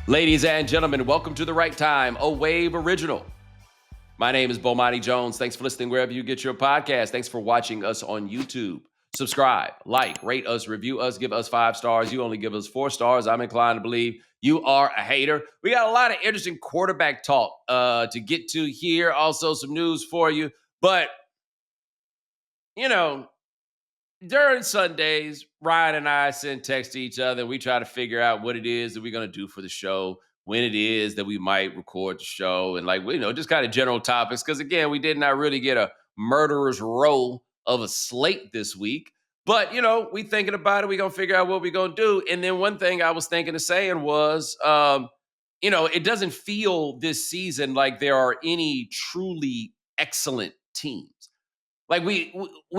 Ladies and gentlemen, welcome to The Right Time, a Wave original. My name is Bomani Jones. Thanks for listening wherever you get your podcast. Thanks for watching us on YouTube. Subscribe, like, rate us, review us, give us 5 stars. You only give us 4 stars. I'm inclined to believe you are a hater. We got a lot of interesting quarterback talk to get to here. Also, some news for you. But, you know, during Sundays, Ryan and I send text to each other. We try to figure out what it is that we're going to do for the show, when it is that we might record the show, and just kind of general topics. Because again, we did not really get a murderer's row of a slate this week. But, we thinking about it. We're going to figure out what we're going to do. And then one thing I was thinking of saying was, it doesn't feel this season like there are any truly excellent teams. Like we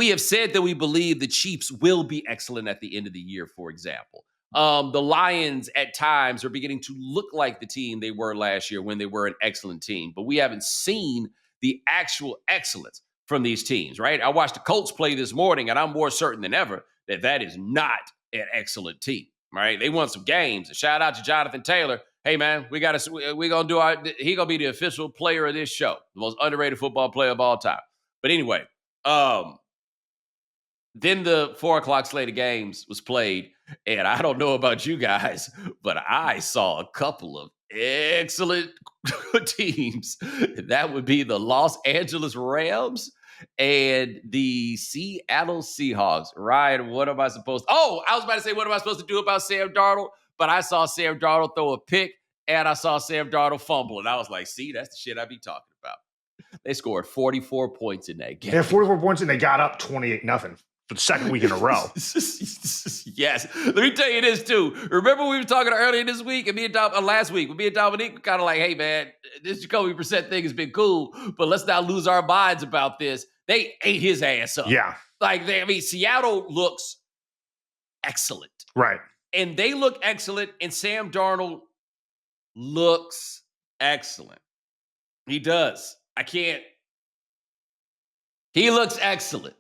have said that we believe the Chiefs will be excellent at the end of the year, for example. The Lions at times are beginning to look like the team they were last year when they were an excellent team, but we haven't seen the actual excellence from these teams, right? I watched the Colts play this morning, and I'm more certain than ever that that is not an excellent team, right? They won some games. And shout out to Jonathan Taylor. Hey, man, we're going to he going to be the official player of this show, the most underrated football player of all time. But anyway, then the 4:00 slate of games was played, and I don't know about you guys, but I saw a couple of excellent teams. That would be the Los Angeles Rams and the Seattle Seahawks. Ryan, what am I supposed to? Oh, I was about to say, what am I supposed to do about Sam Darnold? But I saw Sam Darnold throw a pick, and I saw Sam Darnold fumble, and I was like, see, that's the shit I be talking about. They scored 44 points in that game. They had 44 points, and they got up 28-0 for the second week in a row. Yes. Let me tell you this, too. Remember we were talking earlier this week, and last week, me and Dominique were kind of like, hey, man, this Jacoby Brissett thing has been cool, but let's not lose our minds about this. They ate his ass up. Yeah. Seattle looks excellent. Right. And they look excellent, and Sam Darnold looks excellent. He does. He looks excellent.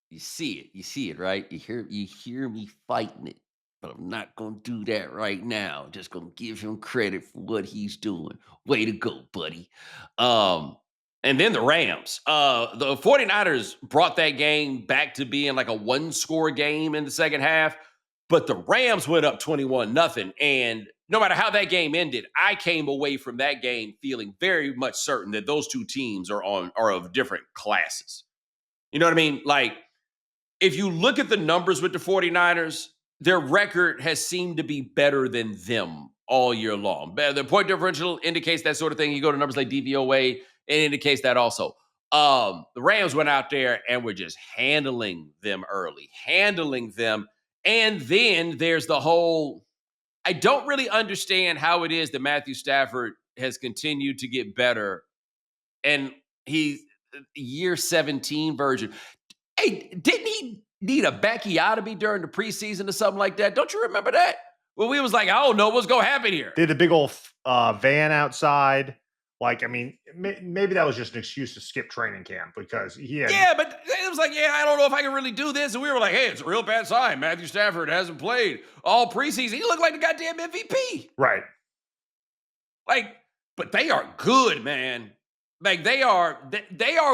You see it, right? You hear me fighting it, but I'm not going to do that right now. I'm just going to give him credit for what he's doing. Way to go, buddy. And then the Rams. The 49ers brought that game back to being like a 1-score game in the second half, but the Rams went up 21-0, and no matter how that game ended, I came away from that game feeling very much certain that those two teams are of different classes. You know what I mean? Like, if you look at the numbers with the 49ers, their record has seemed to be better than them all year long. The point differential indicates that sort of thing. You go to numbers like DVOA, it indicates that also. The Rams went out there and were just handling them early, And then there's the whole, I don't really understand how it is that Matthew Stafford has continued to get better. And he's year 17 version. Hey, didn't he need a Bacchiotomy during the preseason or something like that? Don't you remember that? Well, we was like, I don't know what's going to happen here. They had a big old van outside. Maybe that was just an excuse to skip training camp because he had... Yeah, but it was like, I don't know if I can really do this. And we were like, hey, it's a real bad sign. Matthew Stafford hasn't played all preseason. He looked like the goddamn MVP. Right. But they are good, man. They are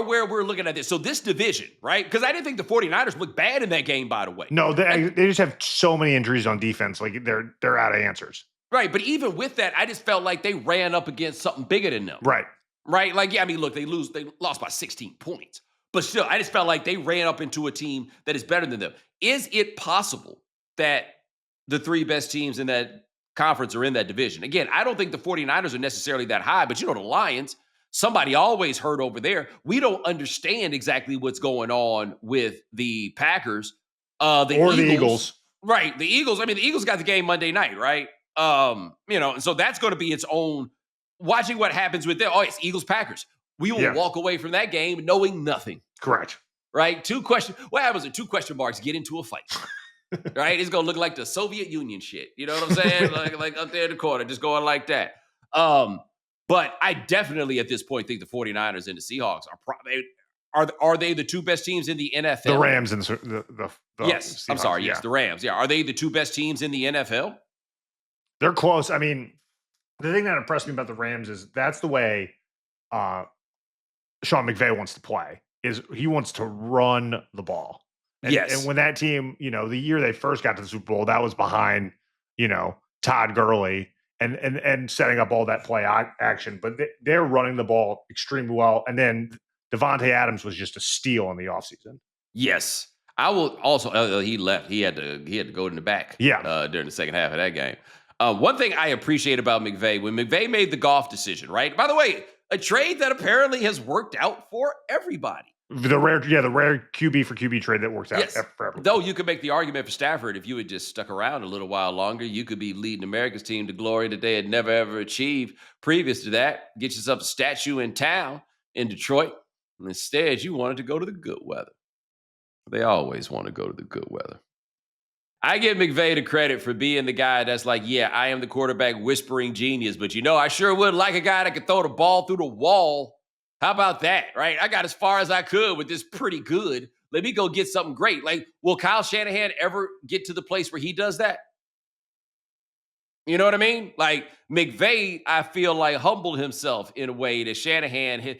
where we're looking at this. So this division, right? Because I didn't think the 49ers looked bad in that game, by the way. No, they just have so many injuries on defense. Like, they're out of answers. Right, but even with that, I just felt like they ran up against something bigger than them. Right. Right? Look, they lost by 16 points. But still, I just felt like they ran up into a team that is better than them. Is it possible that the 3 best teams in that conference are in that division? Again, I don't think the 49ers are necessarily that high, but the Lions, somebody always hurt over there. We don't understand exactly what's going on with the Packers. The Eagles. Right. The Eagles. The Eagles got the game Monday night, right? And so that's going to be its own. Watching what happens with them. Oh, it's Eagles Packers. We will walk away from that game knowing nothing. Correct. Right? What happens if 2 question marks get into a fight? Right? It's going to look like the Soviet Union shit. You know what I'm saying? like up there in the corner, just going like that. But I definitely at this point think the 49ers and the Seahawks are probably are they the 2 best teams in the NFL? The Rams and the yes. Seahawks, I'm sorry. Yes, the Rams. Yeah. Are they the 2 best teams in the NFL? They're close. The thing that impressed me about the Rams is that's the way uh, Sean McVay wants to play. Is he wants to run the ball. And Yes. when that team, the year they first got to the Super Bowl, that was behind, Todd Gurley and setting up all that play action. But they're running the ball extremely well. And then Devontae Adams was just a steal in the offseason. Yes. I will also he left. He had to go in the back during the second half of that game. One thing I appreciate about McVay, when McVay made the golf decision, right? By the way, a trade that apparently has worked out for everybody. The rare QB for QB trade that works out for everyone. Though you could make the argument for Stafford, if you had just stuck around a little while longer, you could be leading America's team to glory that they had never, ever achieved previous to that. Get yourself a statue in town in Detroit. And instead, you wanted to go to the good weather. They always want to go to the good weather. I give McVay the credit for being the guy that's like, yeah, I am the quarterback whispering genius, but I sure would like a guy that could throw the ball through the wall. How about that, right? I got as far as I could with this pretty good. Let me go get something great. Like, will Kyle Shanahan ever get to the place where he does that? You know what I mean? Like, McVay, I feel like, humbled himself in a way that Shanahan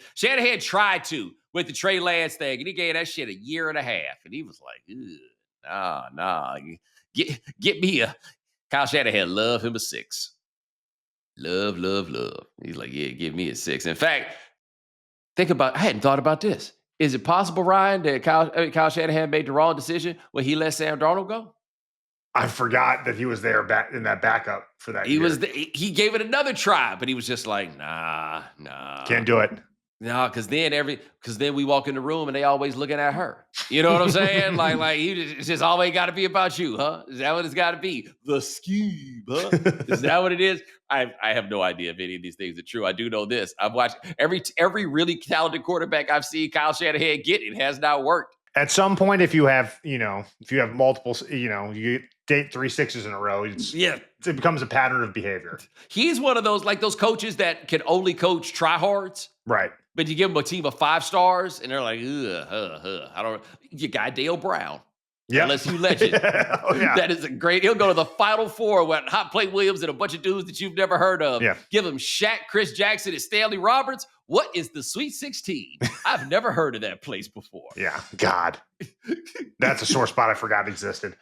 tried to with the Trey Lance thing, and he gave that shit a year and a half. And he was like, nah. Get me a Kyle Shanahan, love him a 6. Love. He's like, yeah, give me a 6. In fact, I hadn't thought about this. Is it possible, Ryan, that Kyle Shanahan made the wrong decision when he let Sam Darnold go? I forgot that he was there back in that backup for that. He gave it another try, but he was just like, nah. Can't do it. No, because then we walk in the room and they always looking at her. You know what I'm saying? like it's just always got to be about you, huh? Is that what it's got to be? The scheme, huh? Is that what it is? I have no idea if any of these things are true. I do know this. I've watched every really talented quarterback I've seen Kyle Shanahan get. It has not worked. At some point, if you have multiple, you date 3 6s in a row, it becomes a pattern of behavior. He's one of those coaches that can only coach tryhards. Right. But you give them a team of 5 stars, and they're like, I don't. You got Dale Brown. Yeah. Unless you legend. That is a great. He'll go to the Final Four with Hot Plate Williams and a bunch of dudes that you've never heard of. Yeah. Give him Shaq, Chris Jackson, and Stanley Roberts. What is the Sweet 16? I've never heard of that place before. Yeah. God. That's a sore spot I forgot existed.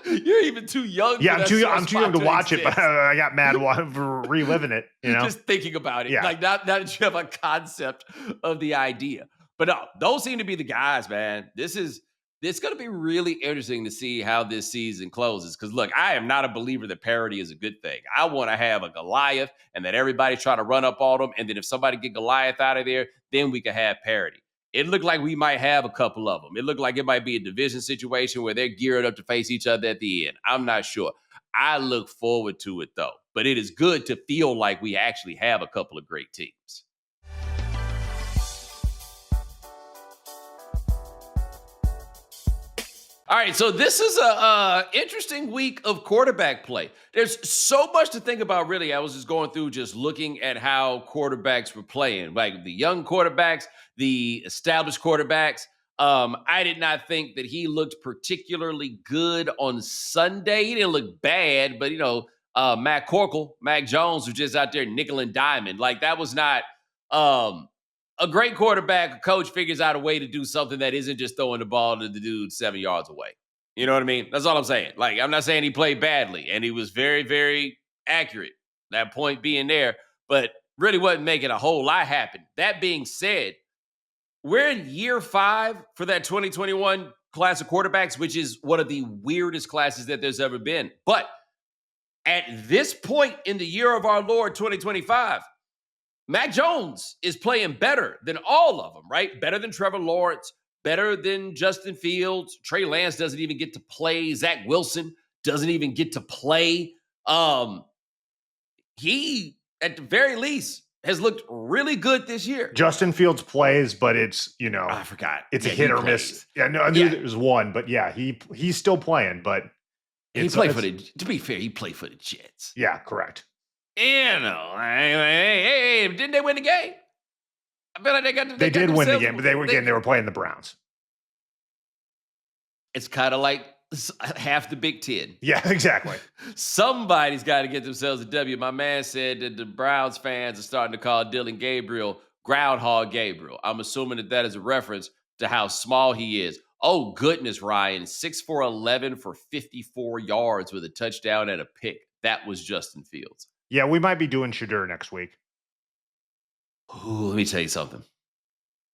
You're even too young. Yeah, I'm too young to watch it, but I got mad reliving it. Just thinking about it. Yeah. Like not that you have a concept of the idea. But no, those seem to be the guys, man. It's going to be really interesting to see how this season closes. Because look, I am not a believer that parity is a good thing. I want to have a Goliath and that everybody's trying to run up on them. And then if somebody get Goliath out of there, then we can have parity. It looked like we might have a couple of them. It looked like it might be a division situation where they're geared up to face each other at the end. I'm not sure. I look forward to it, though. But it is good to feel like we actually have a couple of great teams. All right, so this is a interesting week of quarterback play. There's so much to think about, really. I was just going through just looking at how quarterbacks were playing, like the young quarterbacks, the established quarterbacks. I did not think that he looked particularly good on Sunday. He didn't look bad, but, Mac Jones was just out there nickel and diamond. Like, that was not a great quarterback. A coach figures out a way to do something that isn't just throwing the ball to the dude 7 yards away. You know what I mean? That's all I'm saying. Like, I'm not saying he played badly, and he was very, very accurate. That point being there, but really wasn't making a whole lot happen. That being said, we're in year 5 for that 2021 class of quarterbacks, which is one of the weirdest classes that there's ever been. But at this point in the year of our Lord 2025, Mac Jones is playing better than all of them, right? Better than Trevor Lawrence, better than Justin Fields. Trey Lance doesn't even get to play. Zach Wilson doesn't even get to play. He, at the very least, has looked really good this year. Justin Fields plays, but it's, I forgot. It's a hit or miss. Yeah, no, I knew there was one, but yeah, he's still playing, but he played for to be fair, he played for the Jets. Yeah, correct. Hey, didn't they win the game? I feel like they did win the game, but they were playing the Browns. It's kind of like half the Big Ten. Yeah, exactly. Somebody's got to get themselves a W. My man said that the Browns fans are starting to call Dylan Gabriel Groundhog Gabriel. I'm assuming that is a reference to how small he is. Oh, goodness, Ryan. 6'4", 11 for 54 yards with a touchdown and a pick. That was Justin Fields. Yeah, we might be doing Shedeur next week. Ooh, let me tell you something.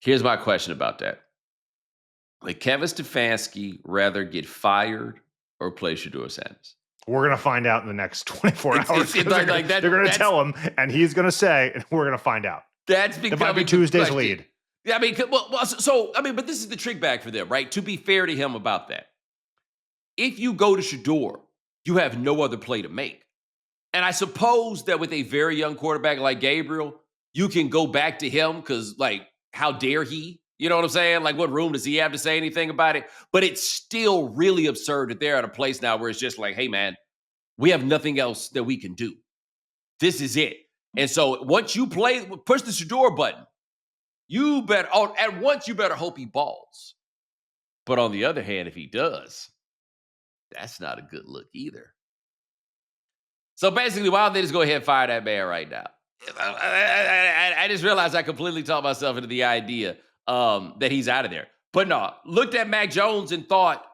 Here's my question about that. Would Kevin Stefanski rather get fired or play Shedeur Sanders? We're going to find out in the next 24 hours. They're going to tell him, and he's going to say, and we're going to find out. That's becoming it might be Tuesday's lead. Yeah, I mean, but this is the trick bag for them, right? To be fair to him about that. If you go to Shedeur, you have no other play to make. And I suppose that with a very young quarterback like Gabriel, you can go back to him because, like, how dare he? You know what I'm saying? Like, what room does he have to say anything about it? But it's still really absurd that they're at a place now where it's just like, hey, man, we have nothing else that we can do. This is it. And so once you push the Shedeur button, at once you better hope he balls. But on the other hand, if he does, that's not a good look either. So basically, why don't they just go ahead and fire that man right now? I just realized I completely talked myself into the idea that he's out of there. But no, looked at Mac Jones and thought,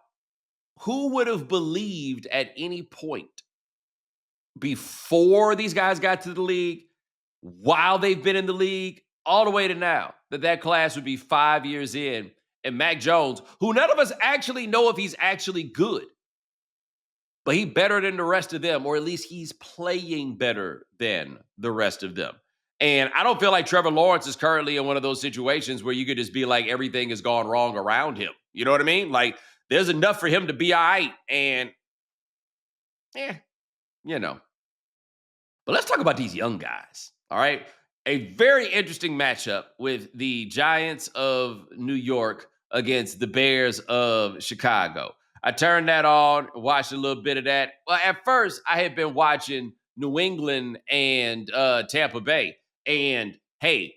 who would have believed at any point before these guys got to the league, while they've been in the league, all the way to now, that class would be 5 years in, and Mac Jones, who none of us actually know if he's actually good, but he's better than the rest of them, or at least he's playing better than the rest of them. And I don't feel like Trevor Lawrence is currently in one of those situations where you could just be like, everything has gone wrong around him. You know what I mean? Like, there's enough for him to be all right, and, you know. But let's talk about these young guys, all right? A very interesting matchup with the Giants of New York against the Bears of Chicago. I turned that on, watched a little bit of that. Well, at first, I had been watching New England and Tampa Bay. And, hey,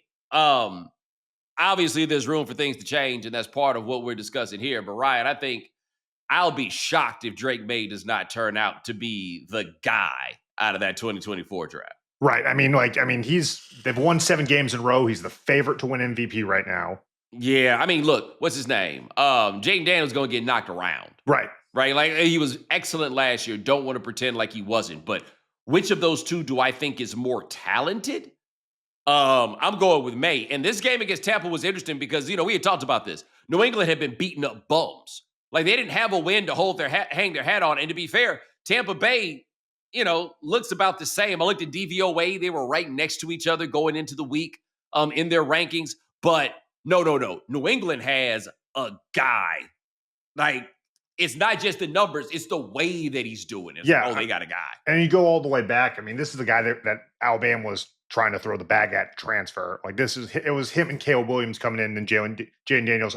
obviously there's room for things to change, and that's part of what we're discussing here. But, Ryan, I think I'll be shocked if Drake Maye does not turn out to be the guy out of that 2024 draft. Right. I mean, they've won 7 games in a row. He's the favorite to win MVP right now. Yeah. I mean, look, what's his name? Jaden Daniels going to get knocked around. Right. Right. Like, he was excellent last year. Don't want to pretend like he wasn't. But which of those two do I think is more talented? I'm going with Maye. And this game against Tampa was interesting because, we had talked about this. New England had been beating up bums. Like, they didn't have a win to hold hang their hat on. And to be fair, Tampa Bay, looks about the same. I looked at DVOA. They were right next to each other going into the week in their rankings. But no. New England has a guy. Like, it's not just the numbers. It's the way that he's doing it. Yeah. Like, they got a guy. And you go all the way back. I mean, this is the guy that Alabama was trying to throw the bag at transfer. Like, it was him and Caleb Williams coming in, and Jaden Daniels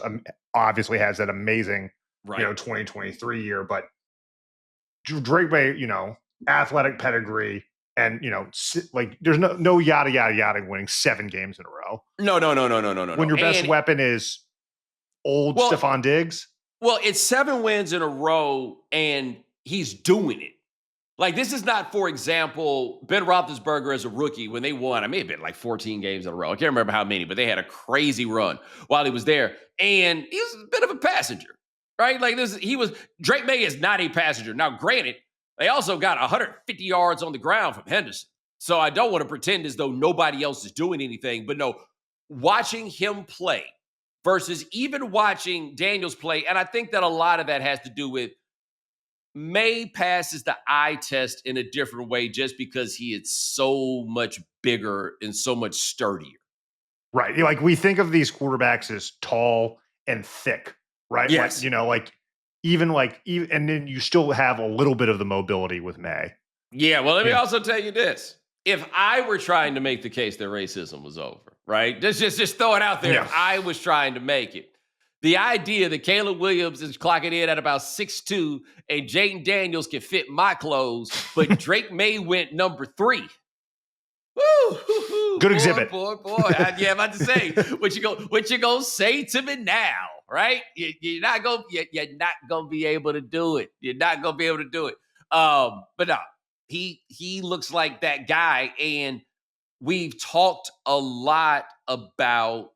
obviously has that amazing, 2023 year. But Drake Maye, athletic pedigree, and there's no yada yada yada winning 7 games in a row. No. When your best weapon is old Stephon Diggs. Well, it's 7 wins in a row, and he's doing it. Like, this is not, for example, Ben Roethlisberger as a rookie when they won. I may have been like 14 games in a row. I can't remember how many, but they had a crazy run while he was there, and he was a bit of a passenger, right? Like, Drake Maye is not a passenger. Now, granted, they also got 150 yards on the ground from Henderson. So I don't want to pretend as though nobody else is doing anything. But no, watching him play versus even watching Daniels play, and I think that a lot of that has to do with Maye passes the eye test in a different way just because he is so much bigger and so much sturdier. Right. Like, we think of these quarterbacks as tall and thick, right? Yes. Like, even and then you still have a little bit of the mobility with Maye. Yeah, well, let me also tell you this. If I were trying to make the case that racism was over, right? Just throw it out there. Yeah. If I was trying to make it. The idea that Caleb Williams is clocking in at about 6'2", and Jaden Daniels can fit my clothes, but Drake Maye went number 3. Woo! Good exhibit. Boy. Yeah, I'm about to say, what you gonna say to me now? right? You're not gonna be able to do it. You're not gonna be able to do it. But no, he looks like that guy, and we've talked a lot about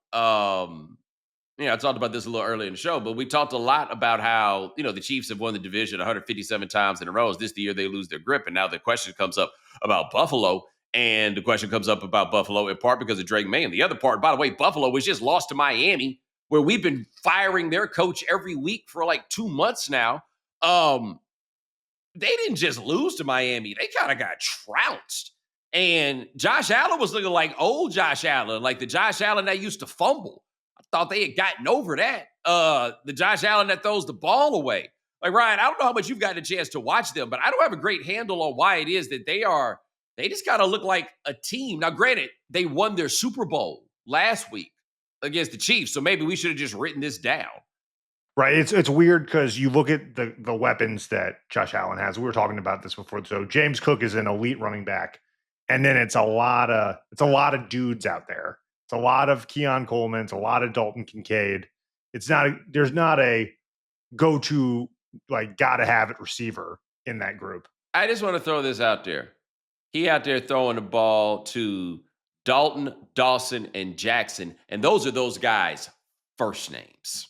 I talked about this a little earlier in the show, but we talked a lot about how, the Chiefs have won the division 157 times in a row. This the year they lose their grip. And now the question comes up about Buffalo. And the question comes up about Buffalo in part because of Drake May. And the other part, by the way, Buffalo was just lost to Miami, where we've been firing their coach every week for like 2 months now. They didn't just lose to Miami. They kind of got trounced. And Josh Allen was looking like old Josh Allen, like the Josh Allen that used to fumble. I thought they had gotten over that. The Josh Allen that throws the ball away. Like, Ryan, I don't know how much you've gotten a chance to watch them, but I don't have a great handle on why it is that they just kind of look like a team. Now, granted, they won their Super Bowl last week against the Chiefs, so maybe we should have just written this down. Right. It's weird because you look at the weapons that Josh Allen has. We were talking about this before. So James Cook is an elite running back. And then it's a lot of dudes out there. It's a lot of Keon Coleman. It's a lot of Dalton Kincaid. There's not a go-to, like, gotta have it receiver in that group. I just want to throw this out there. He out there throwing the ball to Dalton, Dawson, and Jackson. And those are those guys' first names.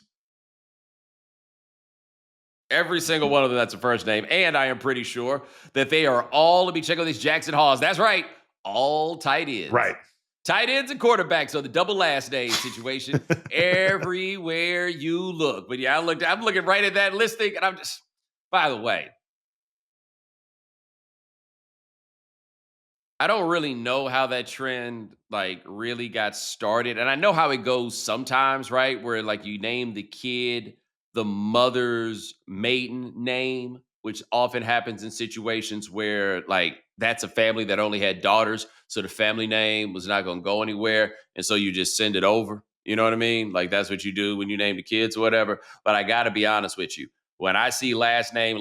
Every single one of them, that's a first name. And I am pretty sure that they are all, let me check on these Jackson Halls. That's right. All tight ends. Right. Tight ends and quarterbacks. So the double last name situation everywhere you look. But yeah, I'm looking right at that listing. And I'm just, by the way, I don't really know how that trend really got started. And I know how it goes sometimes, right? Where you name the kid the mother's maiden name, which often happens in situations where that's a family that only had daughters. So the family name was not going to go anywhere. And so you just send it over. You know what I mean? That's what you do when you name the kids or whatever. But I got to be honest with you. When I see last name,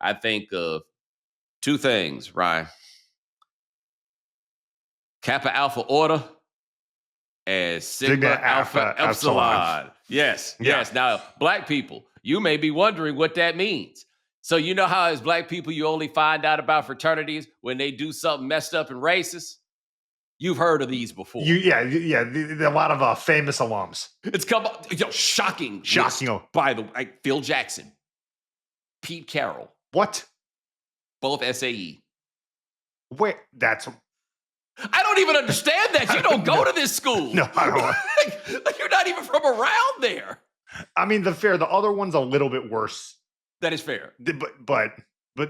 I think of two things, Ryan. Kappa Alpha Order and Sigma Alpha Epsilon. Yes. Now, black people, you may be wondering what that means. So you know how as black people, you only find out about fraternities when they do something messed up and racist? You've heard of these before. A lot of famous alums. It's come shocking. By the way, Phil Jackson, Pete Carroll. What? Both SAE. Wait, I don't even understand that. You don't go to this school. No, I don't. You're not even from around there. I mean, the other one's a little bit worse. That is fair. But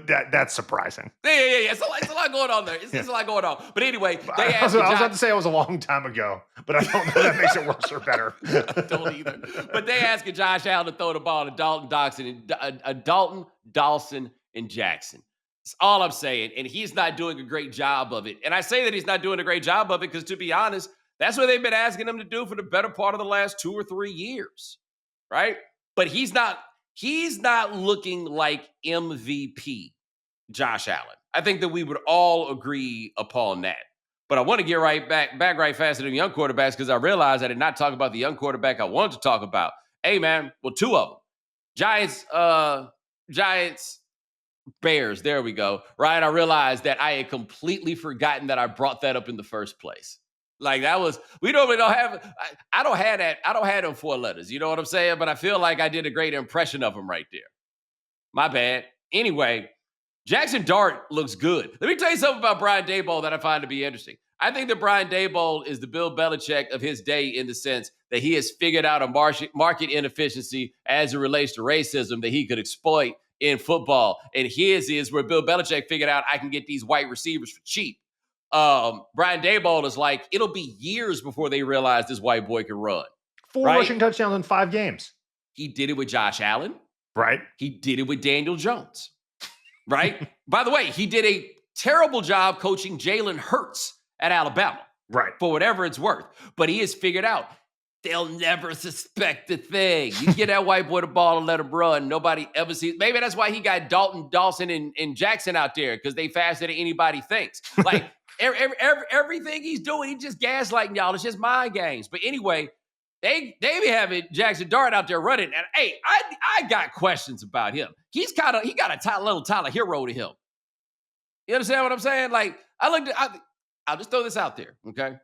that's surprising. Yeah. It's a lot going on there. It's a lot going on. But anyway, I was about to say it was a long time ago, but I don't know that makes it worse or better. I don't either. But they asking Josh Allen to throw the ball to Dalton, Dawson, and Jackson. That's all I'm saying. And he's not doing a great job of it. And I say that he's not doing a great job of it because, to be honest, that's what they've been asking him to do for the better part of the last 2 or 3 years. Right? But he's not looking like MVP Josh Allen. I think that we would all agree upon that. But I want to get back right fast to the young quarterbacks because I realized I did not talk about the young quarterback I wanted to talk about. Hey, man, well, 2 of them. Giants, Bears. There we go. Ryan, I realized that I had completely forgotten that I brought that up in the first place. We normally don't have, I don't have them 4 letters. You know what I'm saying? But I feel like I did a great impression of them right there. My bad. Anyway, Jackson Dart looks good. Let me tell you something about Brian Daboll that I find to be interesting. I think that Brian Daboll is the Bill Belichick of his day in the sense that he has figured out a market inefficiency as it relates to racism that he could exploit in football. And his is where Bill Belichick figured out I can get these white receivers for cheap. Brian Daboll is it'll be years before they realize this white boy can run. 4 rushing touchdowns in 5 games. He did it with Josh Allen. Right. He did it with Daniel Jones. Right. By the way, he did a terrible job coaching Jalen Hurts at Alabama. Right. For whatever it's worth. But he has figured out they'll never suspect a thing. You get that white boy the ball and let him run. Nobody ever sees. Maybe that's why he got Dalton, Dawson, and Jackson out there because they faster than anybody thinks. Everything he's doing, he's just gaslighting y'all. It's just mind games. But anyway, they be having Jackson Dart out there running. And hey, I got questions about him. He got a little Tyler Hero to him. You understand what I'm saying? Like, I'll just throw this out there, okay?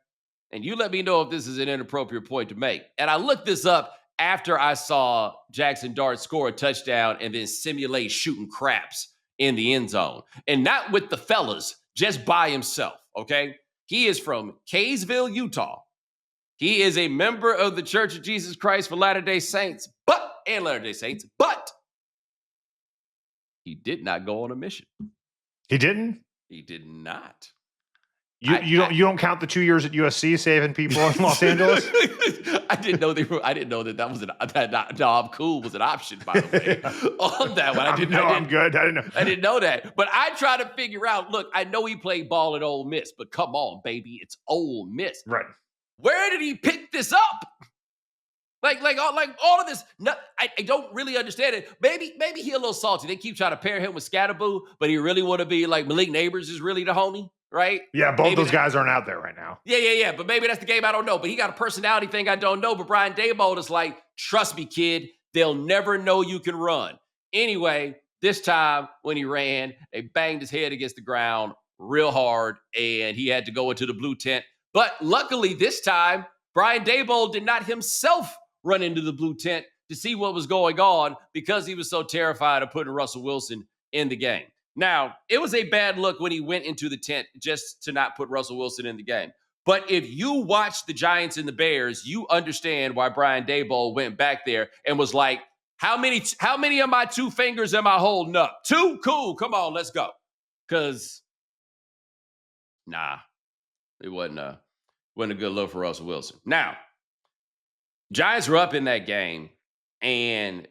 And you let me know if this is an inappropriate point to make. And I looked this up after I saw Jackson Dart score a touchdown and then simulate shooting craps in the end zone. And not with the fellas, just by himself, okay? He is from Kaysville, Utah. He is a member of the Church of Jesus Christ for Latter-day Saints, but he did not go on a mission. He didn't? He did not. You don't count the 2 years at USC saving people in Los Angeles? I didn't know that was that I'm cool was an option, by the way. On that one. I'm good. I didn't know. I didn't know that. But I try to figure out, look, I know he played ball at Ole Miss, but come on, baby, it's Ole Miss. Right. Where did he pick this up? Like all of this. No, I don't really understand it. Maybe he a little salty. They keep trying to pair him with Scatterboo, but he really want to be like Malik Neighbors is really the homie, right? Yeah, both those guys aren't out there right now. Yeah. But maybe that's the game I don't know. But he got a personality thing I don't know. But Brian Daboll is like, trust me, kid, they'll never know you can run. Anyway, this time when he ran, they banged his head against the ground real hard, and he had to go into the blue tent. But luckily this time, Brian Daboll did not himself run into the blue tent to see what was going on because he was so terrified of putting Russell Wilson in the game. Now, it was a bad look when he went into the tent just to not put Russell Wilson in the game. But if you watch the Giants and the Bears, you understand why Brian Daboll went back there and was like, how many of my 2 fingers am I holding up? 2? Cool. Come on, let's go. Because, it wasn't a good look for Russell Wilson. Now, Giants were up in that game, and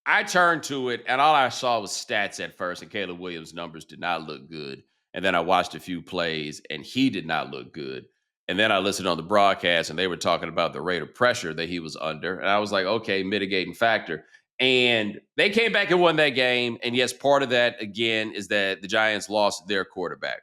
I turned to it, and all I saw was stats at first, and Caleb Williams' numbers did not look good. And then I watched a few plays, and he did not look good. And then I listened on the broadcast, and they were talking about the rate of pressure that he was under. And I was like, okay, mitigating factor. And they came back and won that game. And yes, part of that, again, is that the Giants lost their quarterback.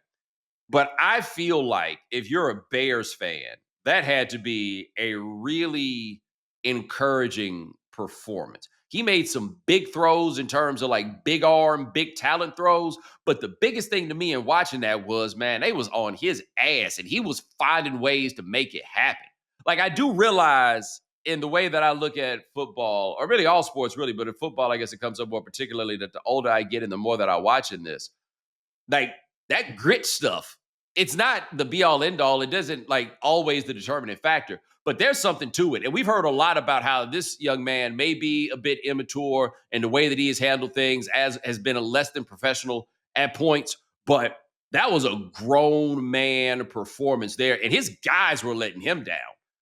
But I feel like if you're a Bears fan, that had to be a really encouraging performance. He made some big throws in terms of like big arm, big talent throws. But the biggest thing to me in watching that was, man, they was on his ass and he was finding ways to make it happen. Like, I do realize in the way that I look at football, or really all sports really, but in football, I guess it comes up more particularly that the older I get and the more that I watch in this, like that grit stuff, it's not the be all end all. It doesn't like always the determining factor, but there's something to it. And we've heard a lot about how this young man may be a bit immature and the way that he has handled things has been a less than professional at points, but that was a grown man performance there. And his guys were letting him down.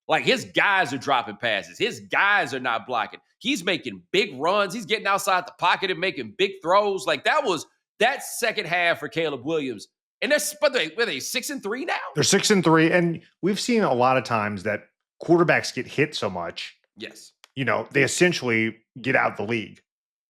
Like his guys are dropping passes. His guys are not blocking. He's making big runs. He's getting outside the pocket and making big throws. Like that second half for Caleb Williams. And were they 6-3 now? They're 6-3. And we've seen a lot of times that quarterbacks get hit so much. Yes. They essentially get out the league,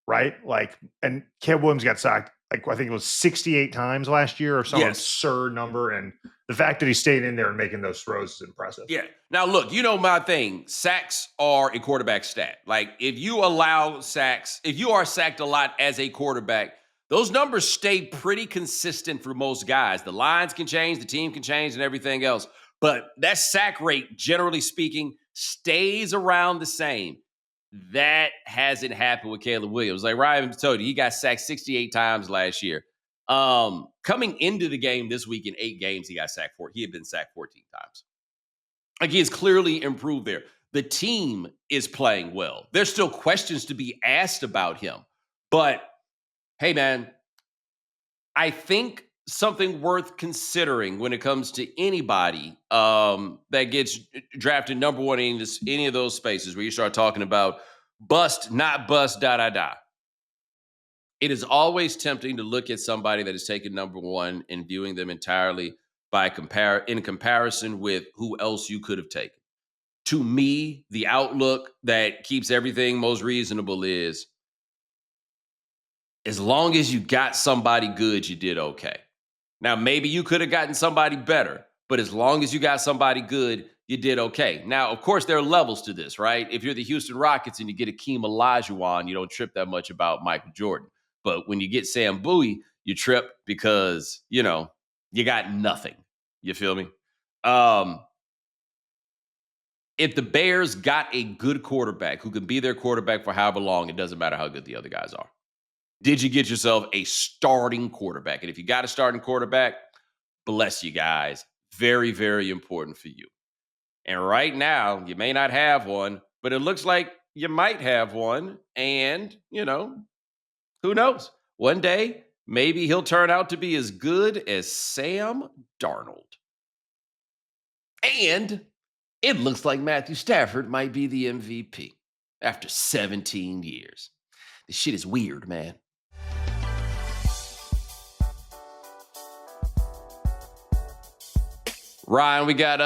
right? Like, and Caleb Williams got sacked, like, I think it was 68 times last year or some absurd number. And the fact that he stayed in there and making those throws is impressive. Yeah. Now, look, my thing. Sacks are a quarterback stat. Like, if you allow sacks, if you are sacked a lot as a quarterback, those numbers stay pretty consistent for most guys. The lines can change, the team can change, and everything else. But that sack rate, generally speaking, stays around the same. That hasn't happened with Caleb Williams. Like Ryan told you, he got sacked 68 times last year. Coming into the game this week in 8 games, he got sacked 4. He had been sacked 14 times. Like, he has clearly improved there. The team is playing well. There's still questions to be asked about him. But hey, man, I think something worth considering when it comes to anybody that gets drafted number one in any of those spaces where you start talking about bust, not bust, It is always tempting to look at somebody that is taken number one and viewing them entirely in comparison with who else you could have taken. To me, the outlook that keeps everything most reasonable is, as long as you got somebody good, you did okay. Now, maybe you could have gotten somebody better, but as long as you got somebody good, you did okay. Now, of course, there are levels to this, right? If you're the Houston Rockets and you get Akeem Olajuwon, you don't trip that much about Michael Jordan. But when you get Sam Bowie, you trip because, you got nothing. You feel me? Um, if the Bears got a good quarterback who can be their quarterback for however long, it doesn't matter how good the other guys are. Did you get yourself a starting quarterback? And if you got a starting quarterback, bless you guys. Very, very important for you. And right now, you may not have one, but it looks like you might have one. And, who knows? One day, maybe he'll turn out to be as good as Sam Darnold. And it looks like Matthew Stafford might be the MVP after 17 years. This shit is weird, man. Ryan, we got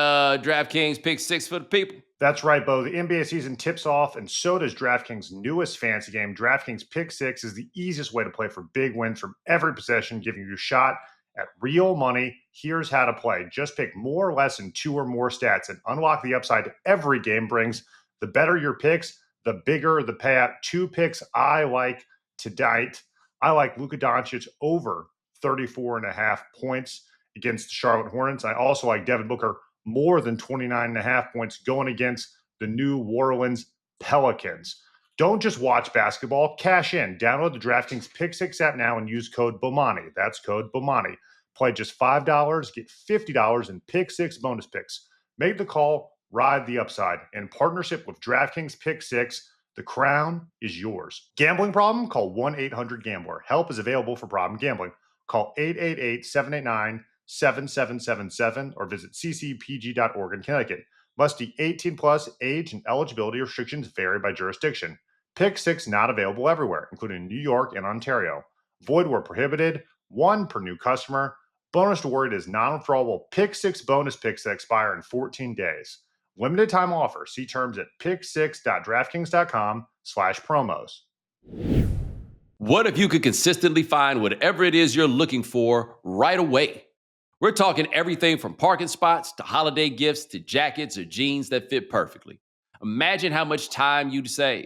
DraftKings pick 6 for the people. That's right, Bo. The NBA season tips off, and so does DraftKings' newest fantasy game. DraftKings Pick 6 is the easiest way to play for big wins from every possession, giving you a shot at real money. Here's how to play. Just pick more or less than 2 or more stats and unlock the upside every game brings. The better your picks, the bigger the payout. 2 picks I like tonight. I like Luka Doncic over 34.5 points against the Charlotte Hornets. I also like Devin Booker more than 29.5 points going against the New Orleans Pelicans. Don't just watch basketball, cash in. Download the DraftKings Pick 6 app now and use code Bomani. That's code Bomani. Play just $5, get $50 in Pick 6 bonus picks. Make the call, ride the upside. In partnership with DraftKings Pick 6, the crown is yours. Gambling problem? Call 1-800-GAMBLER. Help is available for problem gambling. Call 888-789-7777 or visit ccpg.org in Connecticut. Must be 18 plus. Age and eligibility restrictions vary by jurisdiction. Pick 6 not available everywhere, including New York and Ontario. Void where prohibited. 1 per new customer. Bonus reward is non-withdrawable Pick 6 bonus picks that expire in 14 days. Limited time offer. See terms at pick6.draftkings.com/promos. What if you could consistently find whatever it is you're looking for right away? We're talking everything from parking spots to holiday gifts to jackets or jeans that fit perfectly. Imagine how much time you'd save.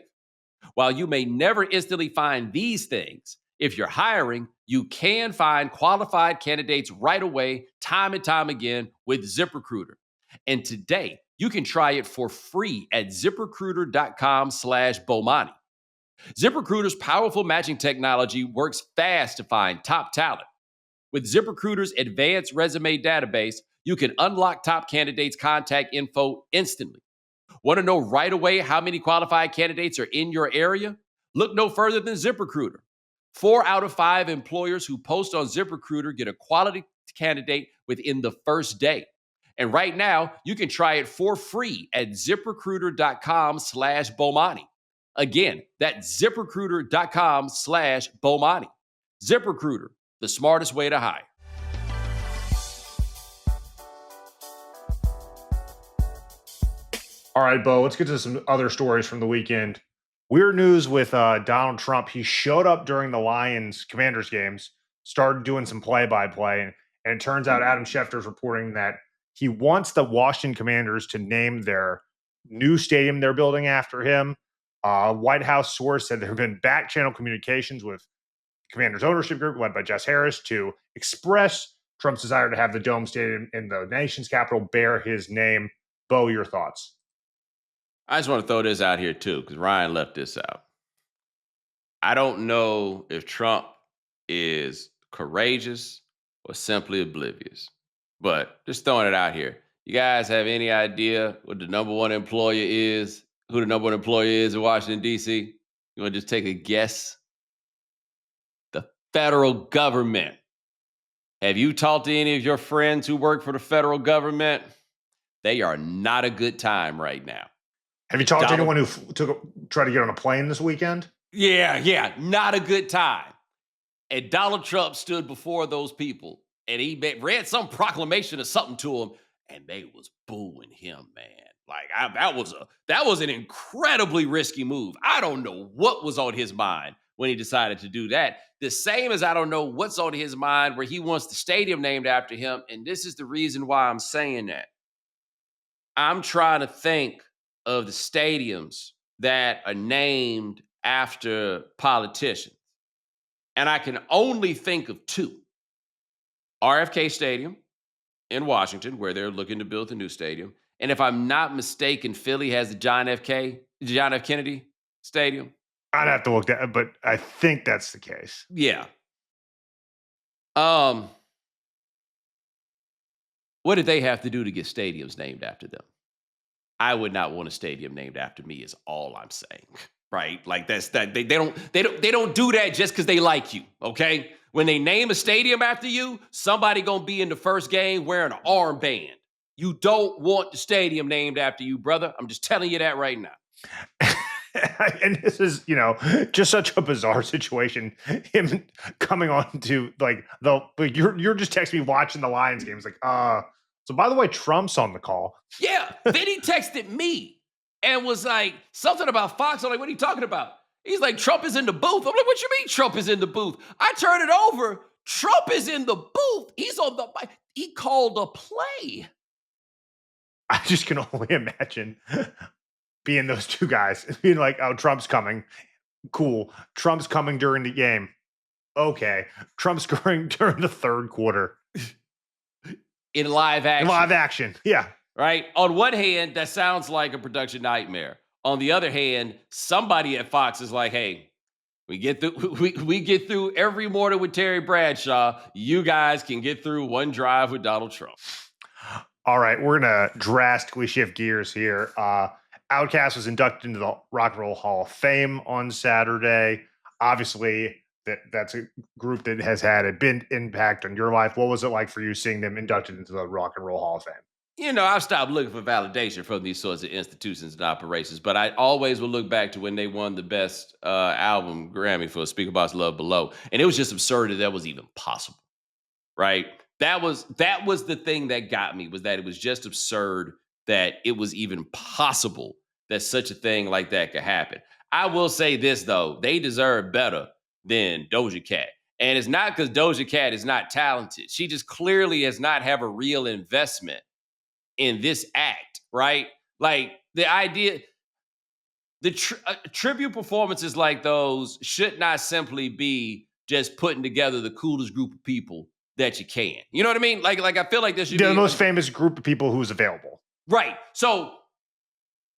While you may never instantly find these things, if you're hiring, you can find qualified candidates right away, time and time again with ZipRecruiter. And today, you can try it for free at ZipRecruiter.com/Bomani. ZipRecruiter's powerful matching technology works fast to find top talent. With ZipRecruiter's advanced resume database, you can unlock top candidates' contact info instantly. Want to know right away how many qualified candidates are in your area? Look no further than ZipRecruiter. 4 out of 5 employers who post on ZipRecruiter get a quality candidate within the first day. And right now, you can try it for free at ZipRecruiter.com/Bomani. Again, that's ZipRecruiter.com/Bomani. ZipRecruiter, the smartest way to hire. All right, Bo, let's get to some other stories from the weekend. Weird news with Donald Trump. He showed up during the Lions Commanders games, started doing some play-by-play, and it turns out Adam Schefter's reporting that he wants the Washington Commanders to name their new stadium they're building after him. White House source said there have been back-channel communications with Commanders ownership group led by Jess Harris to express Trump's desire to have the Dome Stadium in the nation's capital bear his name. Bo, your thoughts? I just want to throw this out here too, because Ryan left this out. I don't know if Trump is courageous or simply oblivious, but just throwing it out here. You guys have any idea what the number one employer is? Who the number one employer is in Washington, D.C.? You want to just take a guess? The federal government. Have you talked to any of your friends who work for the federal government? They are not a good time right now. Have you talked to anyone who tried to get on a plane this weekend? Yeah, not a good time. And Donald Trump stood before those people, and he read some proclamation or something to them, and they was booing him, man. Like that was an incredibly risky move. I don't know what was on his mind when he decided to do that. The same as I don't know what's on his mind where he wants the stadium named after him, and this is the reason why I'm saying that. I'm trying to think of the stadiums that are named after politicians. And I can only think of two. RFK Stadium in Washington, where they're looking to build a new stadium. And if I'm not mistaken, Philly has the John F. Kennedy Stadium. I'd have to look that, but I think that's the case. Yeah. What did they have to do to get stadiums named after them? I would not want a stadium named after me. Is all I'm saying, right? Like that's that they don't do that just because they like you. Okay, when they name a stadium after you, somebody gonna be in the first game wearing an armband. You don't want the stadium named after you, brother. I'm just telling you that right now. And this is, just such a bizarre situation. Him coming on to you're just texting me watching the Lions games, like, so by the way, Trump's on the call. Yeah. Then he texted me and was like something about Fox. I'm like, what are you talking about? He's like, Trump is in the booth. I'm like, what you mean Trump is in the booth? I turn it over. Trump is in the booth. He's on the mic. He called a play. I just can only imagine being those two guys, being like, oh, Trump's coming. Cool. Trump's coming during the game. Okay. Trump's scoring during the third quarter. In live action. In live action. Yeah. Right? On one hand, that sounds like a production nightmare. On the other hand, somebody at Fox is like, hey, we get through every morning with Terry Bradshaw. You guys can get through one drive with Donald Trump. All right, we're going to drastically shift gears here. Outkast was inducted into the Rock and Roll Hall of Fame on Saturday. Obviously, that's a group that has had a big impact on your life. What was it like for you seeing them inducted into the Rock and Roll Hall of Fame? I've stopped looking for validation from these sorts of institutions and operations, but I always will look back to when they won the best album Grammy for Speak About Love Below. And it was just absurd that was even possible, right? That was the thing that got me, was that it was just absurd that it was even possible that such a thing like that could happen. I will say this, though. They deserve better than Doja Cat. And it's not because Doja Cat is not talented. She just clearly does not have a real investment in this act, right? Like the idea, tribute performances like those should not simply be just putting together the coolest group of people that you can. You know what I mean? Like I feel like this should be the most famous group of people who's available. Right. So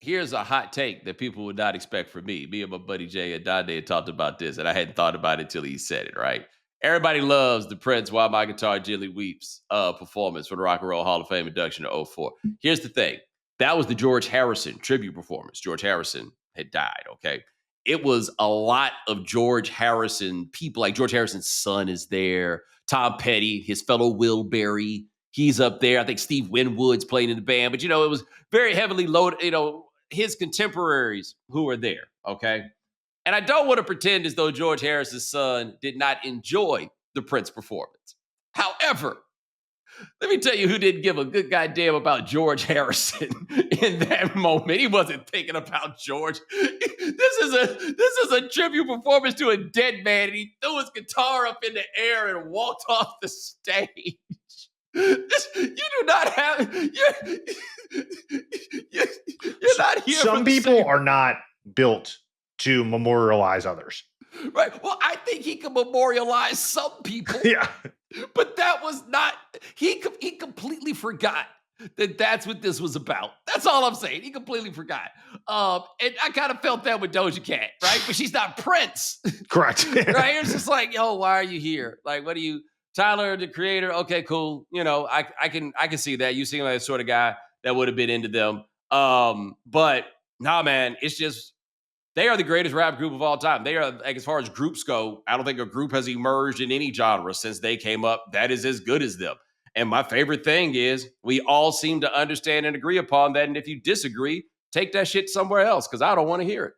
here's a hot take that people would not expect from me. Me and my buddy Jay and Dade had talked about this, and I hadn't thought about it until he said it, right? Everybody loves the Prince While My Guitar Gently Weeps performance for the Rock and Roll Hall of Fame induction in 2004. Here's the thing. That was the George Harrison tribute performance. George Harrison had died, okay? It was a lot of George Harrison people. Like George Harrison's son is there. Tom Petty, his fellow Will Berry, he's up there. I think Steve Winwood's playing in the band. But, it was very heavily loaded, his contemporaries who were there, okay? And I don't want to pretend as though George Harrison's son did not enjoy the Prince performance. However, let me tell you who didn't give a good goddamn about George Harrison in that moment. He wasn't thinking about George. This is a tribute performance to a dead man, and he threw his guitar up in the air and walked off the stage. You do not have. You're not here. Some people are not built to memorialize others. Right. Well, I think he can memorialize some people. Yeah. But that was not, he completely forgot that that's what this was about. That's all I'm saying. He completely forgot. And I kind of felt that with Doja Cat, right? But she's not Prince. Correct. Right? It's just like, yo, why are you here? Like, what are you, Tyler, the creator? Okay, cool. I can see that. You seem like the sort of guy that would have been into them. But nah, man, it's just, they are the greatest rap group of all time. They are, like, as far as groups go, I don't think a group has emerged in any genre since they came up that is as good as them. And my favorite thing is we all seem to understand and agree upon that. And if you disagree, take that shit somewhere else, because I don't want to hear it.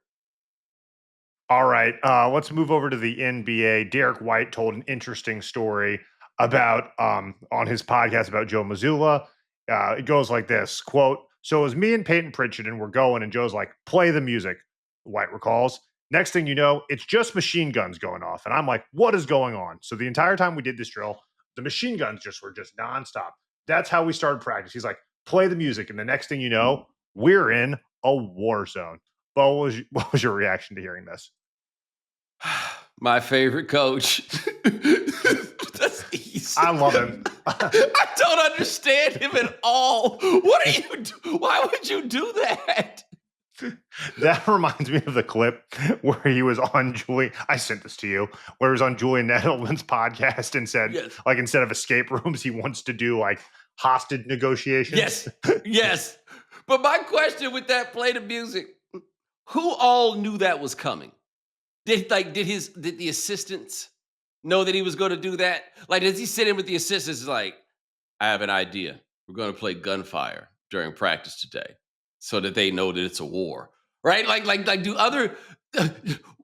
All right. Let's move over to the NBA. Derek White told an interesting story about on his podcast about Joe Mazzulla. It goes like this, quote, "So it was me and Peyton Pritchard, and we're going, and Joe's like, play the music." White recalls. "Next thing you know, it's just machine guns going off. And I'm like, what is going on?" So the entire time we did this drill, the machine guns were just nonstop. That's how we started practice. He's like, play the music, and the next thing you know, we're in a war zone. Bo, what was your reaction to hearing this? My favorite coach. That's easy. I love him. I don't understand him at all. What are you do? Why would you do that? That reminds me of the clip where he was on Julian. I sent this to you, where he was on Julian Edelman's podcast and said, Yes. like, instead of escape rooms, he wants to do like hostage negotiations. Yes, yes. But my question with that play the music, who all knew that was coming? Did the assistants know that he was going to do that? Like, does he sit in with the assistants like, I have an idea. We're going to play gunfire during practice today so that they know that it's a war, right? Like do other,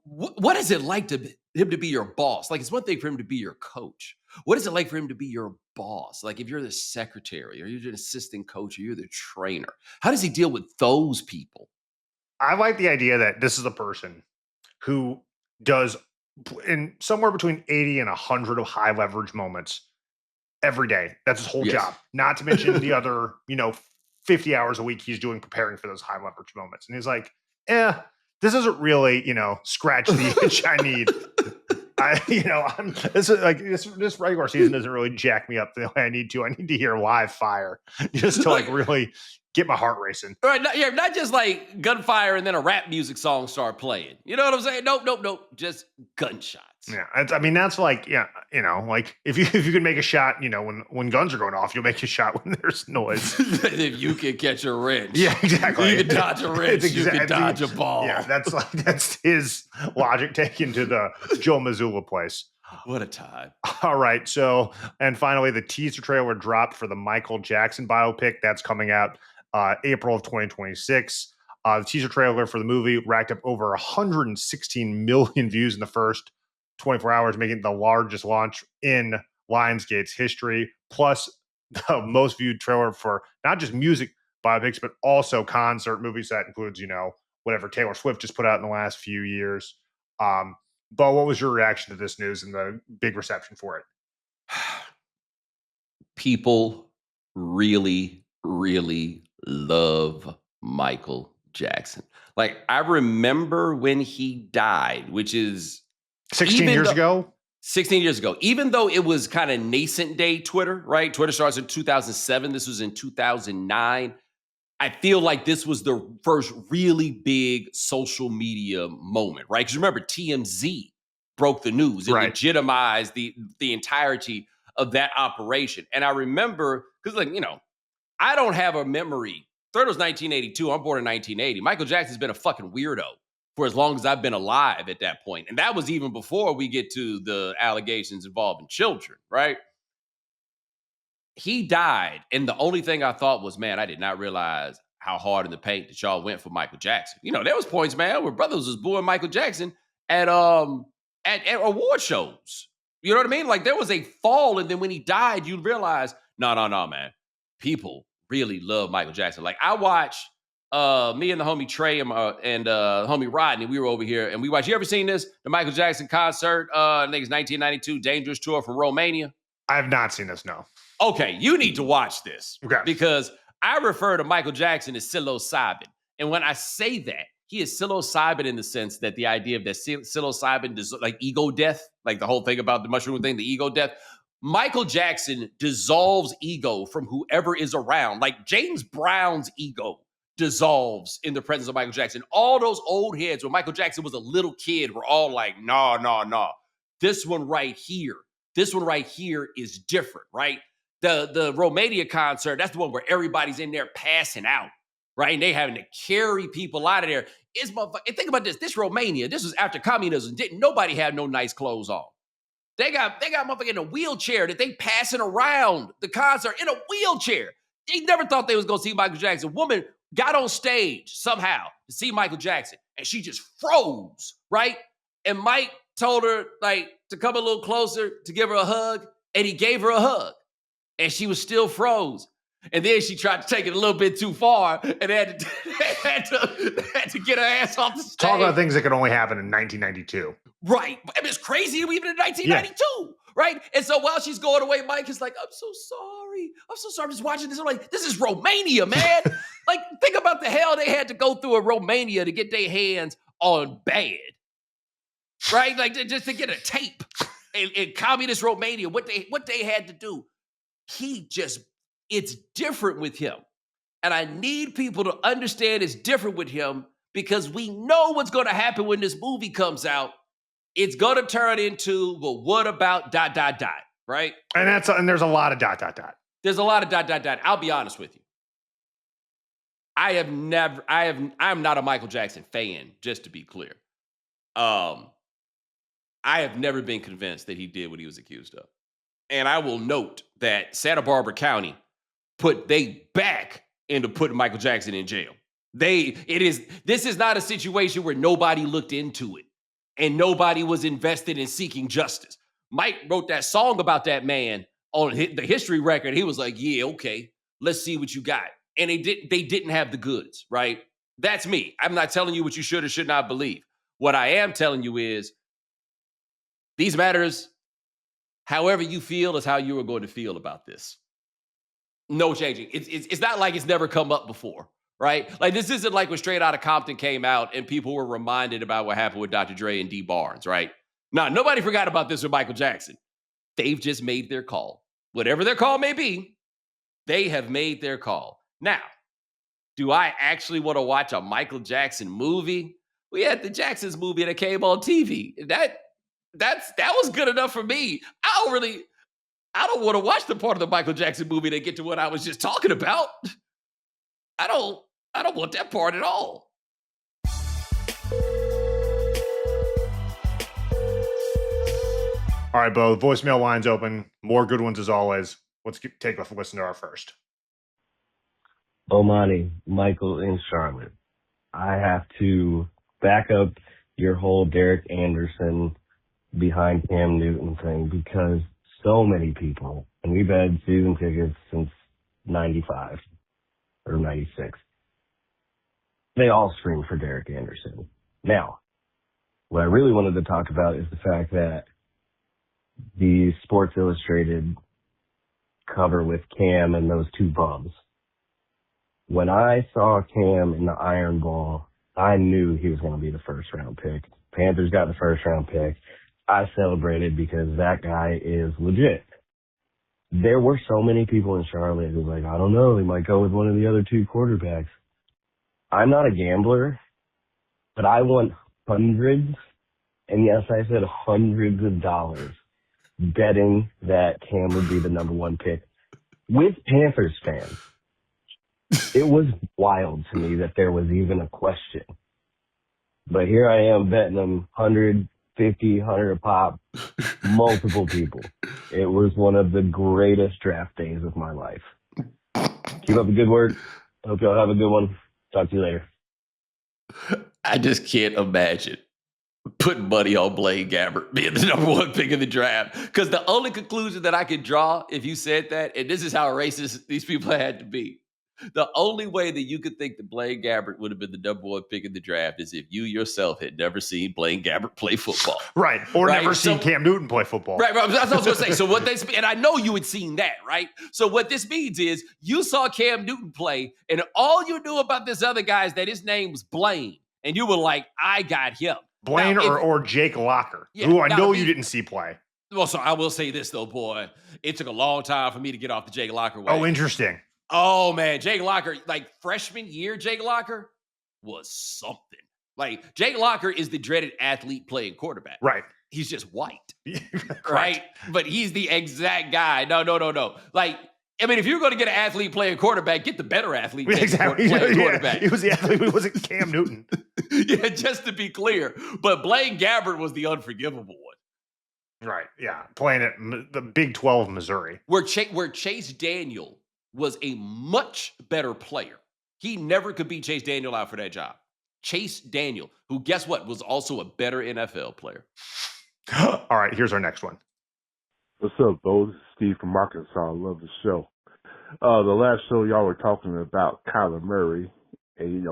what is it like to him to be your boss? Like, it's one thing for him to be your coach. What is it like for him to be your boss? Like, if you're the secretary or you're an assistant coach or you're the trainer, how does he deal with those people? I like the idea that this is a person who does in somewhere between 80 and 100 of high leverage moments every day. That's his whole job. Not to mention the other, 50 hours a week he's doing preparing for those high leverage moments. And he's like, this isn't really, scratch the itch I need. This regular season doesn't really jack me up the way I need to. I need to hear live fire just to like really get my heart racing. Right. Not just like gunfire and then a rap music song start playing. You know what I'm saying? Nope. Just gunshots. Yeah. That's like, like if you can make a shot, when guns are going off, you'll make a shot when there's noise. If you can catch a wrench. Yeah, exactly. You can dodge a wrench. You can dodge a ball. Yeah, that's his logic taken to the Joe Mazzulla place. What a time. All right. So, and finally, the teaser trailer dropped for the Michael Jackson biopic. That's coming out April of 2026. The teaser trailer for the movie racked up over 116 million views in the first 24 hours, making it the largest launch in Lionsgate's history, plus the most viewed trailer for not just music biopics, but also concert movies. That includes, whatever Taylor Swift just put out in the last few years. Bo, what was your reaction to this news and the big reception for it? People really, really love Michael Jackson. Like, I remember when he died, which is 16 years ago. 16 years ago. Even though it was kind of nascent day Twitter, right? Twitter starts in 2007. This was in 2009. I feel like this was the first really big social media moment, right? Because remember, TMZ broke the news. It legitimized the entirety of that operation. And I remember, because I don't have a memory. Third was 1982. I'm born in 1980. Michael Jackson's been a fucking weirdo for as long as I've been alive at that point. And that was even before we get to the allegations involving children, right? He died, and the only thing I thought was, man, I did not realize how hard in the paint that y'all went for Michael Jackson. There was points, man, where brothers was booing Michael Jackson at award shows. You know what I mean? Like, there was a fall, and then when he died, you realize, no, man. People really love Michael Jackson. Like, I watched me and the homie Trey and homie Rodney, we were over here, and we watched. You ever seen this? The Michael Jackson concert, I think it's 1992, Dangerous Tour from Romania. I have not seen this, no. Okay, you need to watch this. Okay. Because I refer to Michael Jackson as psilocybin. And when I say that, he is psilocybin in the sense that the idea of that psilocybin, like ego death, like the whole thing about the mushroom thing, the ego death. Michael Jackson dissolves ego from whoever is around. Like James Brown's ego dissolves in the presence of Michael Jackson. All those old heads when Michael Jackson was a little kid were all like, nah. This one right here is different, right? The Romania concert, that's the one where everybody's in there passing out, right? And they having to carry people out of there. And think about this. This Romania, this was after communism. Didn't nobody have no nice clothes on. They got motherfucker in a wheelchair that they passing around the concert in a wheelchair. They never thought they was going to see Michael Jackson. Woman got on stage somehow to see Michael Jackson, and she just froze, right? And Mike told her, like, to come a little closer to give her a hug, and he gave her a hug, and she was still froze. And then she tried to take it a little bit too far and had to get her ass off the stage. Talk about things that could only happen in 1992. Right. I mean, it's crazy even in 1992, right? And so while she's going away, Mike is like, I'm so sorry. sorry. I'm so sorry. I'm just watching this. I'm like, this is Romania, man. Like, think about the hell they had to go through in Romania to get their hands on bad, right? Like, just to get a tape in communist Romania, what they had to do. It's different with him. And I need people to understand it's different with him because we know what's going to happen when this movie comes out. It's going to turn into, well, what about ... right? And there's a lot of ... There's a lot of ... I'll be honest with you. I'm not a Michael Jackson fan, just to be clear. I have never been convinced that he did what he was accused of. And I will note that Santa Barbara County they back into putting Michael Jackson in jail. This is not a situation where nobody looked into it and nobody was invested in seeking justice. Mike wrote that song about that man on the history record. He was like, yeah, okay, let's see what you got. And they didn't have the goods, right? That's me. I'm not telling you what you should or should not believe. What I am telling you is these matters, however you feel is how you are going to feel about this. No changing. It's not like it's never come up before, right? Like, this isn't like when Straight Outta Compton came out and people were reminded about what happened with Dr. Dre and D Barnes, right? Now, nobody forgot about this with Michael Jackson. They've just made their call. Whatever their call may be, they have made their call. Now, do I actually want to watch a Michael Jackson movie? We had the Jacksons movie that came on TV. That was good enough for me. I don't want to watch the part of the Michael Jackson movie that get to what I was just talking about. I don't want that part at all. All right, Bo, voicemail line's open. More good ones as always. Let's take a listen to our first. Bomani, Michael in Charlotte. I have to back up your whole Derek Anderson behind Cam Newton thing because so many people, and we've had season tickets since 95 or 96, they all scream for Derek Anderson. Now, what I really wanted to talk about is the fact that the Sports Illustrated cover with Cam and those two bums. When I saw Cam in the Iron Bowl, I knew he was going to be the first round pick. Panthers got the first round pick. I celebrated because that guy is legit. There were so many people in Charlotte who were like, I don't know, they might go with one of the other two quarterbacks. I'm not a gambler, but I want hundreds, and yes, I said hundreds of dollars, betting that Cam would be the number one pick with Panthers fans. It was wild to me that there was even a question. But here I am betting them 150, 100 a pop, multiple people. It was one of the greatest draft days of my life. Keep up the good work. Hope y'all have a good one. Talk to you later. I just can't imagine putting money on Blaine Gabbert being the number one pick in the draft. Because the only conclusion that I could draw if you said that, and this is how racist these people had to be, the only way that you could think that Blaine Gabbert would have been the number one pick in the draft is if you yourself had never seen Blaine Gabbert play football. Right. Or never seen Cam Newton play football. Right. That's what I was going to say. So what and I know you had seen that, right? So what this means is you saw Cam Newton play, and all you knew about this other guy is that his name was Blaine. And you were like, I got him. Blaine now, or Jake Locker, who I know you didn't see play. Well, so I will say this, though, boy. It took a long time for me to get off the Jake Locker way. Oh, interesting. Oh, man. Jake Locker, like freshman year Jake Locker was something. Like, Jake Locker is the dreaded athlete playing quarterback. Right. He's just white. Right? But he's the exact guy. No. Like, I mean, if you're going to get an athlete playing quarterback, get the better athlete playing quarterback. He was the athlete. He wasn't Cam Newton. Yeah, just to be clear. But Blaine Gabbert was the unforgivable one. Right, yeah. Playing at the Big 12 Missouri. Where Chase Daniel was a much better player. He never could beat Chase Daniel out for that job. Chase Daniel, who, guess what, was also a better NFL player. All right, here's our next one. What's up, Bo? This is Steve from Arkansas. I love the show. The last show, y'all were talking about Kyler Murray. And,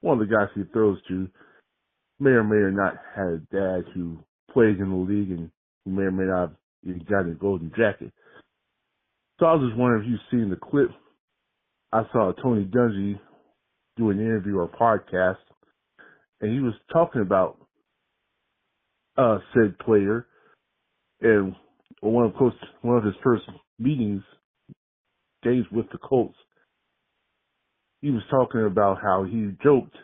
one of the guys he throws to may or may not have a dad who plays in the league and who may or may not have even gotten a golden jacket. So I was just wondering if you've seen the clip. I saw Tony Dungy do an interview or podcast, and he was talking about said player, and one of his first days with the Colts. He was talking about how he joked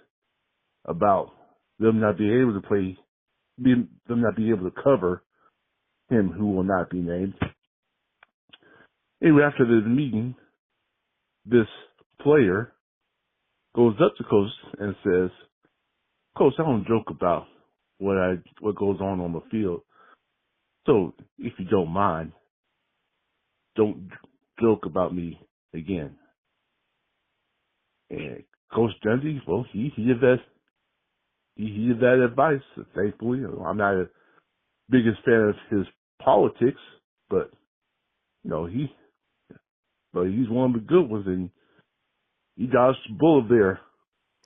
about them not being able to them not being able to cover him, who will not be named. Anyway, after the meeting, this player goes up to Coach and says, "Coach, I don't joke about what goes on the field. So if you don't mind, don't joke about me again." And Coach Dundee, well, he did that advice. Thankfully, I'm not a biggest fan of his politics, but he's one of the good ones, and he dodged a bullet there,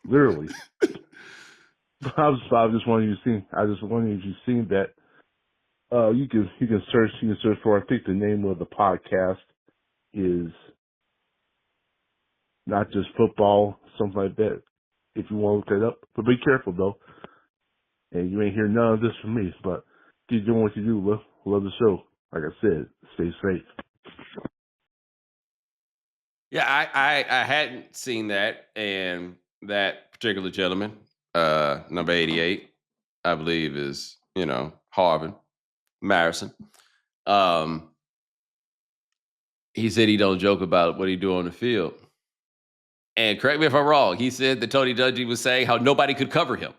literally. I just wondering if you've seen that. You can search for. I think the name of the podcast is Not Just Football, something like that. If you want to look that up, but be careful though. And you ain't hear none of this from me. But keep doing what you do. Love the show. Like I said, stay safe. Yeah, I hadn't seen that, and that particular gentleman, number 88, I believe is Harvard Marison. He said he don't joke about what he do on the field. And correct me if I'm wrong, he said that Tony Dungy was saying how nobody could cover him.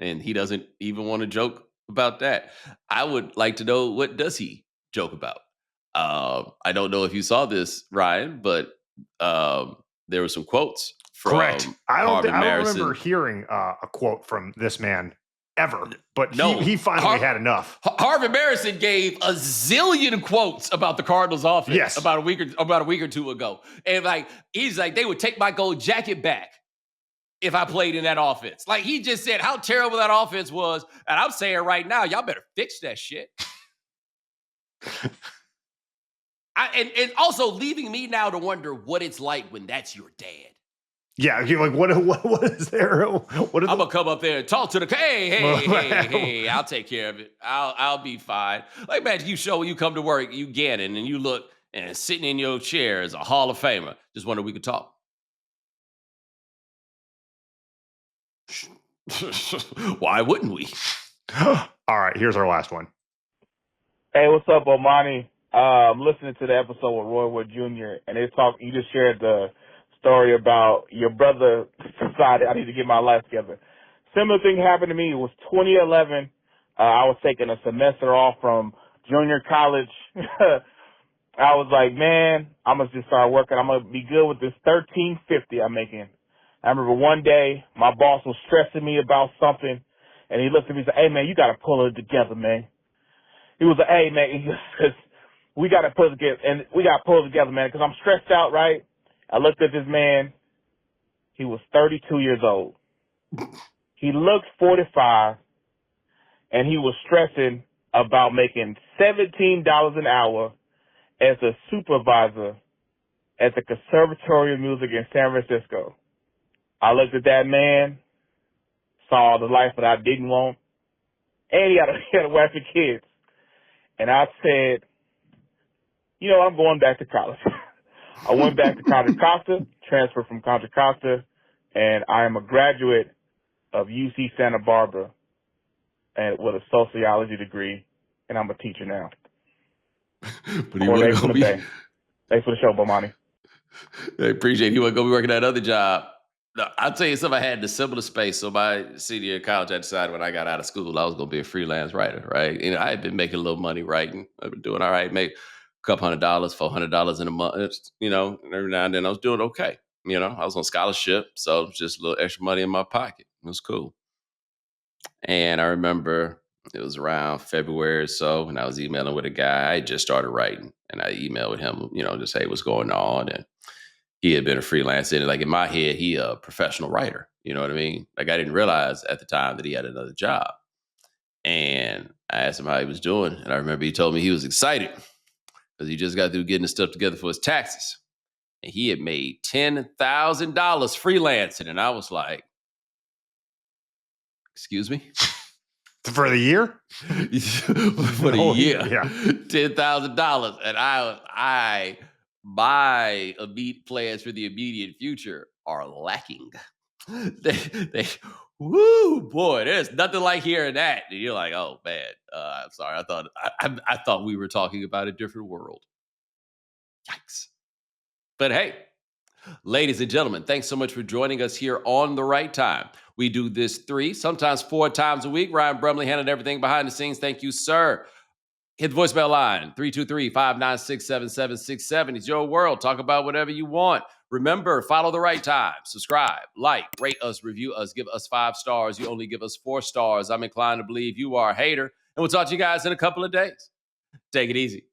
And he doesn't even want to joke about that. I would like to know, what does he joke about? I don't know if you saw this, Ryan, but there were some quotes from Correct. I don't remember Marison. hearing a quote from this man ever, but No. he finally had enough. Harvard Marison gave a zillion quotes about the Cardinals offense Yes. about a week or two ago. And he's like, they would take my gold jacket back if I played in that offense. Like, he just said how terrible that offense was. And I'm saying right now, y'all better fix that shit. And also leaving me now to wonder what it's like when that's your dad. Yeah, you're like, what is there? I'm gonna come up there and talk to the hey, I'll take care of it. I'll be fine. Like, imagine you come to work, you Gannon, and you look, and sitting in your chair is a Hall of Famer. Just wonder if we could talk. Why wouldn't we? All right, here's our last one. Hey, what's up, Bomani? I'm listening to the episode with Roy Wood Jr. and you just shared the story about your brother decided I need to get my life together. Similar thing happened to me. It was 2011. I was taking a semester off from junior college. I was like, man, I'm going to just start working. I'm going to be good with this $13.50 I'm making. I remember one day my boss was stressing me about something, and he looked at me and said, "Hey, man, you got to pull it together, man." He was like, "Hey, man, we got to pull it together, and we got to pull it together, man, because I'm stressed out, right?" I looked at this man. He was 32 years old. He looked 45, and he was stressing about making $17 an hour as a supervisor at the Conservatory of Music in San Francisco. I looked at that man, saw the life that I didn't want, and he had a wife and kids. And I said, I'm going back to college. I went back to Contra Costa, transferred from Contra Costa, and I am a graduate of UC Santa Barbara and with a sociology degree, and I'm a teacher now. But he wasn't going to be... Thanks for the show, Bomani. I appreciate it. He wasn't going to be working that other job. No, I'll tell you something. I had the similar space. So my senior year of college, I decided when I got out of school, I was going to be a freelance writer, right? And I had been making a little money writing. I've been doing all right, make a couple $100, $400 in a month, and every now and then I was doing okay. I was on scholarship, so it was just a little extra money in my pocket. It was cool. And I remember it was around February or so, and I was emailing with a guy. I had just started writing, and I emailed with him, just, hey, what's going on? And he had been a freelancer, and like in my head, he a professional writer. You know what I mean? Like, I didn't realize at the time that he had another job. And I asked him how he was doing, and I remember he told me he was excited because he just got through getting his stuff together for his taxes. And he had made $10,000 freelancing. And I was like, excuse me? For the year? For the year. Yeah. $10,000. And my plans for the immediate future are lacking. Woo, boy, there's nothing like hearing that. And you're like, oh man, I'm sorry. I thought we were talking about a different world. Yikes. But hey, ladies and gentlemen, thanks so much for joining us here on The Right Time. We do this 3, sometimes 4 times a week. Ryan Brumley handling everything behind the scenes. Thank you, sir. Hit the voicemail line, 323-596-7767. It's your world. Talk about whatever you want. Remember, follow The Right Time. Subscribe, like, rate us, review us, give us 5 stars. You only give us 4 stars. I'm inclined to believe you are a hater. And we'll talk to you guys in a couple of days. Take it easy.